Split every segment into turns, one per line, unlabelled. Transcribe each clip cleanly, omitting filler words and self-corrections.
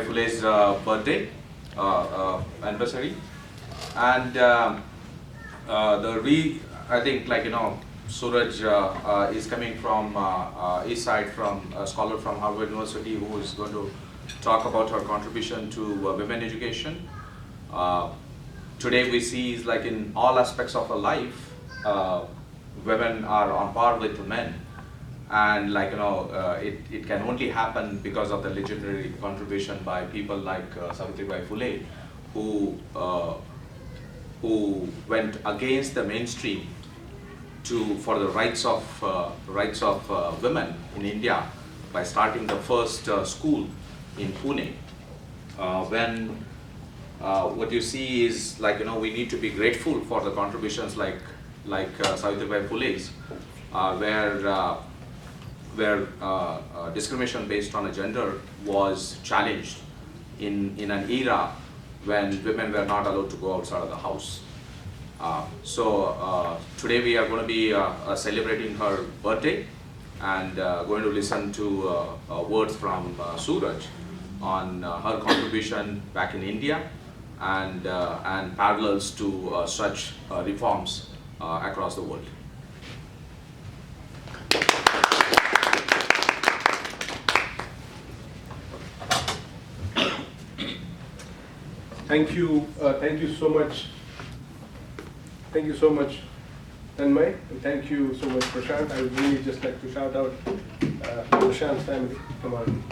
Phule's birthday anniversary, and I think, Suraj is coming from east side, from a scholar from Harvard University, who is going to talk about her contribution to women education. Today we see is like in all aspects of her life, women are on par with men, and it can only happen because of the legendary contribution by people like Savitri Phule, who went against the mainstream for the rights of women in India by starting the first school in Pune. What you see is we need to be grateful for the contributions like Savitri Phule's, where discrimination based on a gender was challenged in an era when women were not allowed to go outside of the house. Today we are going to be celebrating her birthday, and going to listen to words from Suraj on her contribution back in India, and parallels to such reforms across the world.
Thank you so much. Thank you so much, Tanmay, and thank you so much, Prashant. I would really just like to shout out Prashant's family. Come on.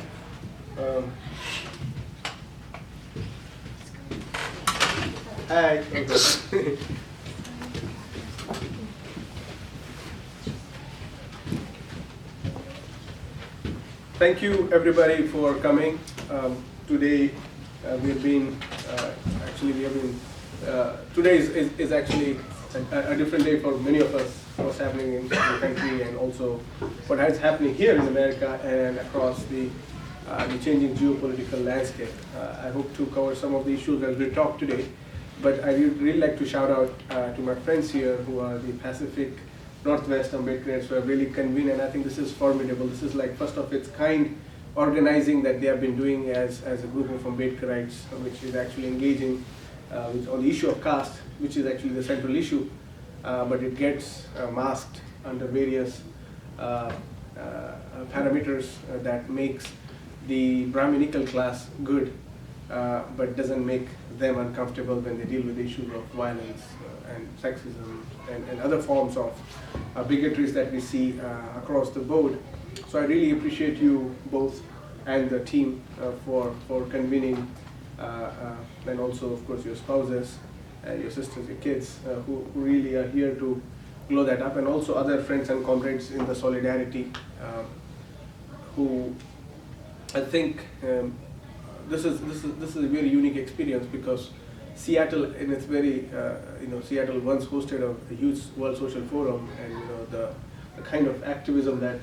Hi. Okay. Thank you everybody for coming. Today today is actually a different day for many of us, what's happening in the country, and also what is happening here in America and across the changing geopolitical landscape. I hope to cover some of the issues as we talk today, but I would really like to shout out to my friends here who are the Pacific Northwest Ambedkarites, who have really convened, and I think this is formidable. This is like first of its kind organizing that they have been doing as a group of Ambedkarites, which is actually engaging on the issue of caste, which is actually the central issue, but it gets masked under various parameters that makes the Brahminical class good, but doesn't make them uncomfortable when they deal with issues of violence and sexism and other forms of bigotries that we see across the board. So I really appreciate you both and the team for convening, and also of course your spouses, your sisters, your kids, who really are here to glow that up, and also other friends and comrades in the solidarity, who I think this is a very unique experience, because Seattle, in its very Seattle once hosted a huge World Social Forum, and the kind of activism that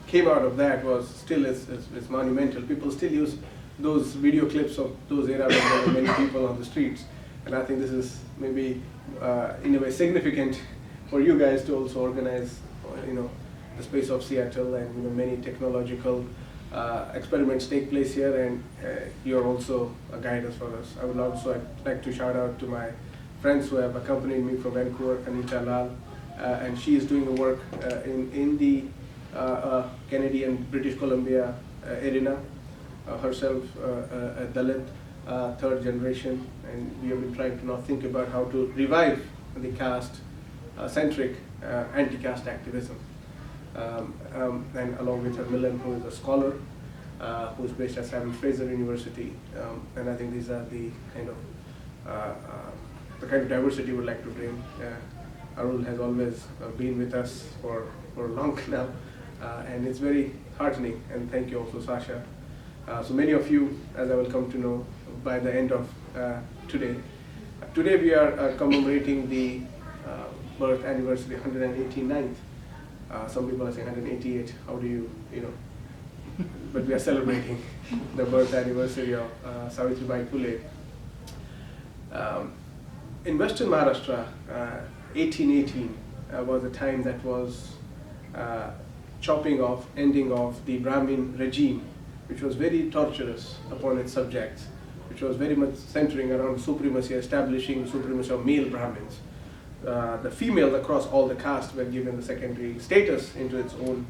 came out of that was still is monumental. People still use those video clips of those era when there were many people on the streets, and I think this is maybe in a way significant for you guys to also organize the space of Seattle, and many technological experiments take place here, and you're also a guidance for us. I would also like to shout out to my friends who have accompanied me from Vancouver, Anita Lal, and she is doing the work in the Canadian British Columbia arena, herself a Dalit, third generation, and we have been trying to now think about how to revive the caste-centric anti-caste activism. And along with her Millen, who is a scholar, who is based at Simon Fraser University, and I think these are the kind of diversity we would like to bring. Arul has always been with us for long now, and it's very heartening, and thank you also, Sasha. So many of you, as I will come to know by the end of today. Today we are commemorating the birth anniversary, 189th. Some people are saying 188, how do you but we are celebrating the birth anniversary of Savitri Phule. In Western Maharashtra, 1818 was a time that was chopping off, ending of the Brahmin regime which was very torturous upon its subjects, which was very much centering around supremacy, establishing supremacy of male Brahmins. The females across all the castes were given the secondary status into its own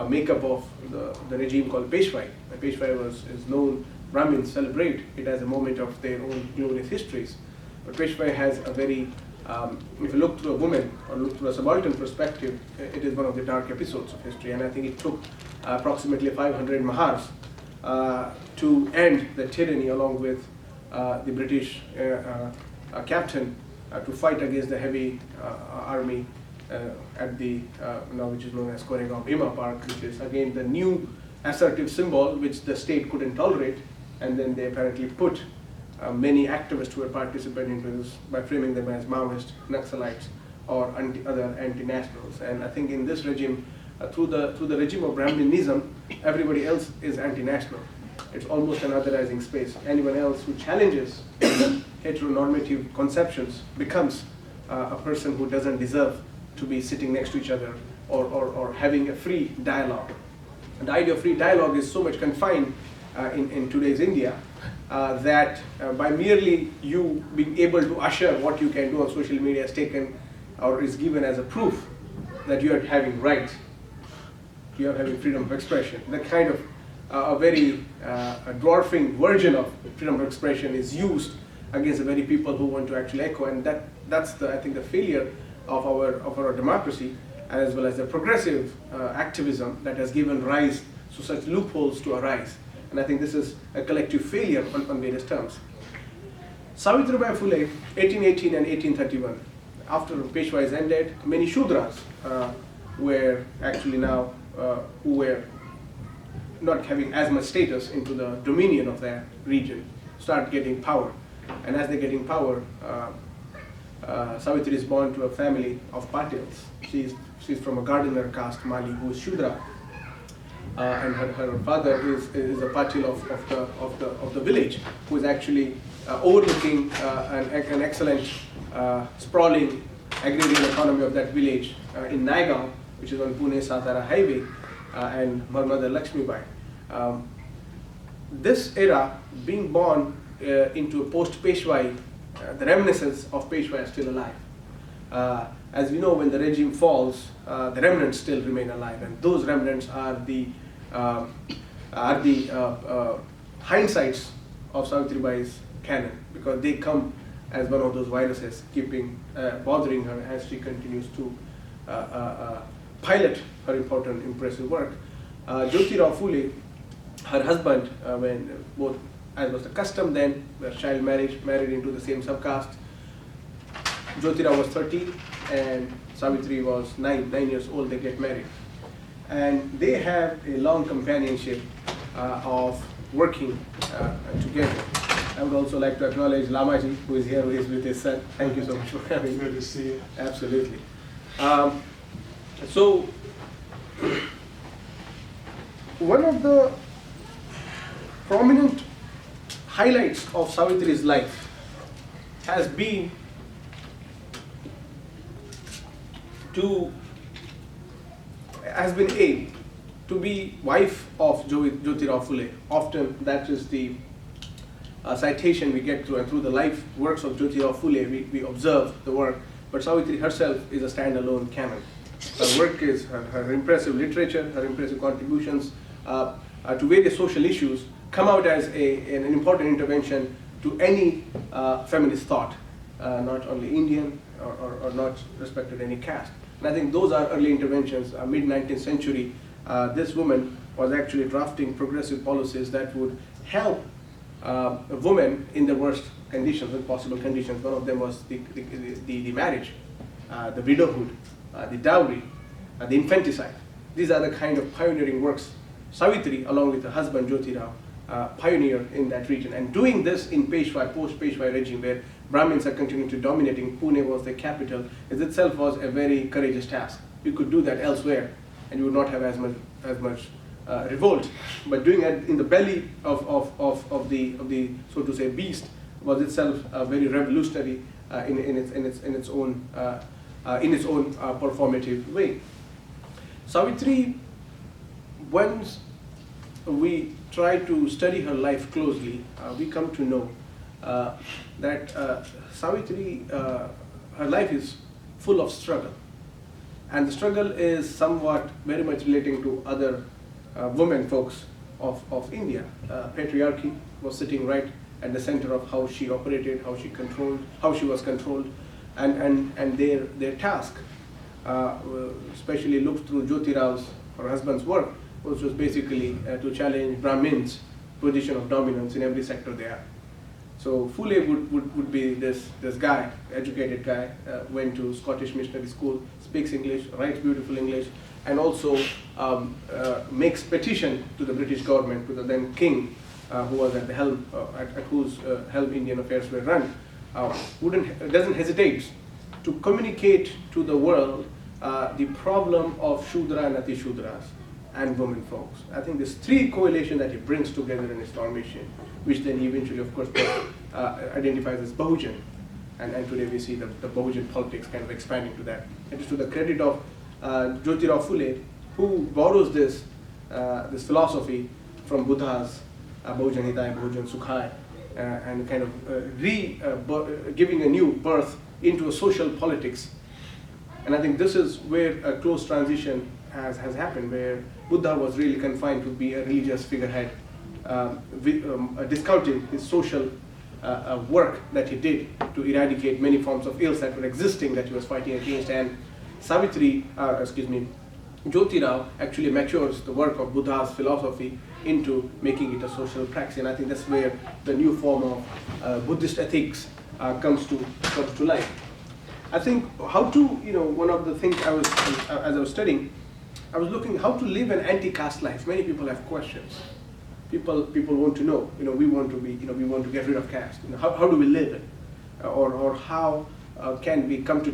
makeup of the regime called Peshwai. The Peshwai is known, Brahmins celebrate it as a moment of their own glorious histories. But Peshwai has a very, if you look through a woman or look through a subaltern perspective, it is one of the dark episodes of history. And I think it took approximately 500 Mahars to end the tyranny along with the British captain to fight against the heavy army at the now which is known as Koregaon Bhima Park, which is again the new assertive symbol which the state couldn't tolerate, and then they apparently put many activists who were participating into this by framing them as Maoist, Naxalites, or other anti-nationals. And I think in this regime, through the regime of Brahminism, everybody else is anti-national. It's almost an otherizing space. Anyone else who challenges heteronormative conceptions becomes a person who doesn't deserve to be sitting next to each other or having a free dialogue. And the idea of free dialogue is so much confined in today's India that by merely you being able to usher what you can do on social media is taken or is given as a proof that you are having rights, you are having freedom of expression. That kind of a very dwarfing version of freedom of expression is used against the very people who want to actually echo, and that's I think the failure of our democracy, as well as the progressive activism that has given rise to such loopholes to arise. And I think this is a collective failure on various terms. Savitri Phule, 1818 and 1831, after Peshwa is ended, many Shudras were actually now who were not having as much status into the dominion of their region start getting power. And as they're getting power, Savitri is born to a family of Patils. She's from a gardener caste, Mali, who is Shudra. And her father is a Patil of the village, who is actually overlooking an excellent sprawling agrarian economy of that village in Naigaon, which is on Pune-Satara highway, and her mother Lakshmi Bai. This era, being born into a post-Peshwai, the reminiscence of Peshwai are still alive. As we know, when the regime falls, the remnants still remain alive, and those remnants are the hindsights of Savitri Bai's canon, because they come as one of those viruses keeping bothering her as she continues to pilot her important, impressive work. Jyotirao Phule, her husband, when both, as was the custom then, where child married into the same subcaste. Jyotirao was 13 and Savitri was 9 years old. They get married, and they have a long companionship of working together. I would also like to acknowledge Lamaji, who is here, who is with his son. Thank you so much for coming.
Good to see you.
Absolutely. So, one of the prominent highlights of Savitri's life has been to be wife of Jyotirao Phule. Often that is the citation we get through, and through the life works of Jyotirao Phule we observe the work, but Savitri herself is a standalone canon. Her work is, her impressive literature, her impressive contributions to various social issues come out as an important intervention to any feminist thought, not only Indian or not respected any caste. And I think those are early interventions. Mid-19th century, this woman was actually drafting progressive policies that would help women in the worst conditions, and possible conditions. One of them was the marriage, the widowhood, the dowry, the infanticide. These are the kind of pioneering works Savitri, along with her husband Jyotirao, pioneer in that region. And doing this in Peshwa, post-Peshwa regime, where Brahmins are continuing to dominating, Pune was the capital, it itself was a very courageous task. You could do that elsewhere, and you would not have as much revolt. But doing it in the belly of the so to say beast was itself very revolutionary in its own performative way. Savitri, once we try to study her life closely, we come to know that Savitri, her life is full of struggle. And the struggle is somewhat very much relating to other women folks of India. Patriarchy was sitting right at the center of how she operated, how she controlled, how she was controlled, and their task, especially looked through Jyoti Rao's, her husband's work, which was basically to challenge Brahmins' position of dominance in every sector they are. So Phule would be this guy, educated guy, went to Scottish missionary school, speaks English, writes beautiful English, and also makes petition to the British government, to the then king, who was at the helm, at whose helm Indian affairs were run. Doesn't hesitate to communicate to the world the problem of Shudra and Ati Shudras and women folks. I think there's three correlations that he brings together in his formation, which then he eventually, of course, identifies as Bahujan. And today we see the Bahujan politics kind of expanding to that. It is to the credit of Jyoti Rao Phule, who borrows this philosophy from Buddha's Bahujan Hitaya, Bahujan Sukhaya, and kind of giving a new birth into a social politics. And I think this is where a close transition has happened, where Buddha was really confined to be a religious figurehead, discounting his social work that he did to eradicate many forms of ills that were existing that he was fighting against. And Jyoti Rao actually matures the work of Buddha's philosophy into making it a social praxis. And I think that's where the new form of Buddhist ethics comes to life. I think how to, one of the things as I was studying, I was looking how to live an anti-caste life. Many people have questions. People want to know, we want to get rid of caste. How do we live it? Or how can we come to